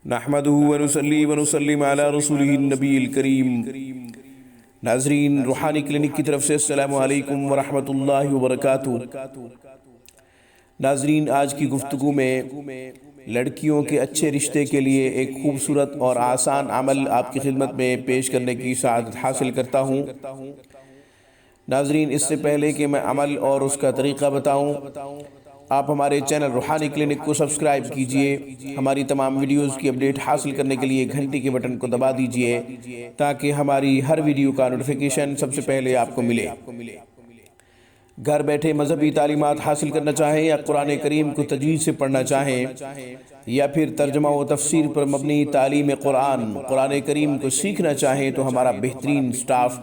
نحمدہ ونصلی ونسلم علی رسولہ النبی الکریم۔ ناظرین، روحانی کلینک کی طرف سے السلام علیکم ورحمۃ اللہ وبرکاتہ۔ ناظرین، آج کی گفتگو میں لڑکیوں کے اچھے رشتے کے لیے ایک خوبصورت اور آسان عمل آپ کی خدمت میں پیش کرنے کی سعادت حاصل کرتا ہوں۔ ناظرین، اس سے پہلے کہ میں عمل اور اس کا طریقہ بتاؤں، آپ ہمارے چینل روحانی کلینک کو سبسکرائب کیجئے۔ ہماری تمام ویڈیوز کی اپڈیٹ حاصل کرنے کے لیے گھنٹی کے بٹن کو دبا دیجئے تاکہ ہماری ہر ویڈیو کا نوٹیفیکیشن سب سے پہلے آپ کو ملے۔ گھر بیٹھے مذہبی تعلیمات حاصل کرنا چاہیں یا قرآن کریم کو تجوید سے پڑھنا چاہیں یا پھر ترجمہ و تفسیر پر مبنی تعلیم قرآن کریم کو سیکھنا چاہیں تو ہمارا بہترین سٹاف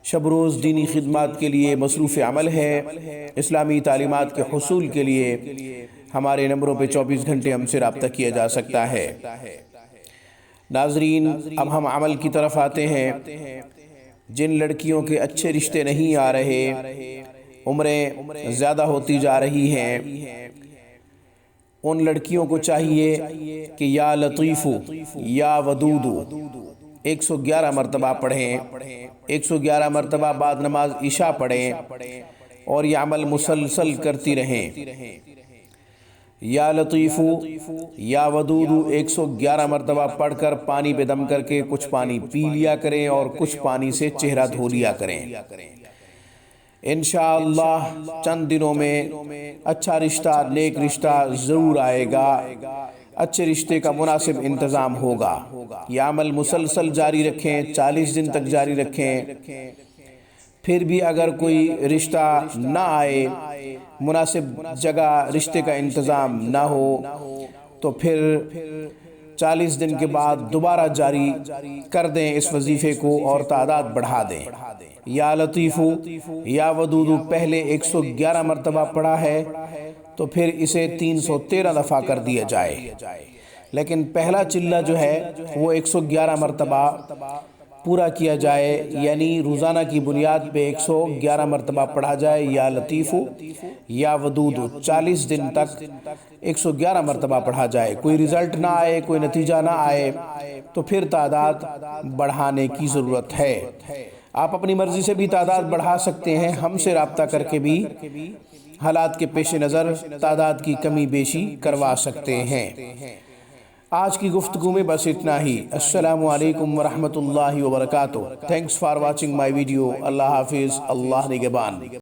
شب روز دینی خدمات کے لیے مصروف عمل ہے۔ اسلامی تعلیمات کے حصول کے لیے ہمارے نمبروں پہ 24 گھنٹے ہم سے رابطہ کیا جا سکتا ہے۔ ناظرین، اب ہم عمل کی طرف آتے ہیں۔ جن لڑکیوں کے اچھے رشتے نہیں آ رہے، عمریں زیادہ ہوتی جا رہی ہیں، ان لڑکیوں کو چاہیے کہ یا لطیفو یا ودودو 111 مرتبہ پڑھیں، 111 مرتبہ بعد نماز عشاء پڑھیں اور یہ عمل مسلسل کرتی رہیں۔ یا لطیفو یا ودودو 111 مرتبہ پڑھ کر پانی پہ دم کر کے کچھ پانی پی لیا کریں اور کچھ پانی سے چہرہ دھو لیا کریں۔ انشاءاللہ چند دنوں میں اچھا رشتہ، نیک رشتہ ضرور آئے گا، اچھے رشتے کا مناسب انتظام ہوگا۔ یہ عمل مسلسل جاری رکھیں، 40 دن تک جاری رکھیں۔ پھر بھی اگر کوئی رشتہ نہ آئے، مناسب جگہ رشتے کا انتظام نہ ہو، تو پھر 40 دن کے بعد دوبارہ جاری کر دیں اس وظیفے کو اور تعداد بڑھا دیں۔ یا لطیفو یا ودودو پہلے 111 مرتبہ پڑھا ہے تو پھر اسے 313 دفعہ کر دیا جائے، لیکن پہلا چلہ جو ہے وہ 111 مرتبہ پورا کیا جائے، یعنی روزانہ کی بنیاد پہ 111 مرتبہ پڑھا جائے یا لطیفو یا ودودو، 40 دن تک 111 مرتبہ پڑھا جائے۔ کوئی رزلٹ نہ آئے، کوئی نتیجہ نہ آئے تو پھر تعداد بڑھانے کی ضرورت ہے۔ آپ اپنی مرضی سے بھی تعداد بڑھا سکتے ہیں، ہم سے رابطہ کر کے بھی حالات کے پیش نظر تعداد کی کمی بیشی کروا سکتے ہیں۔ آج کی گفتگو میں بس اتنا ہی۔ السلام علیکم ورحمۃ اللہ وبرکاتہ۔ Thanks for watching my video. اللہ حافظ، اللہ نگہبان۔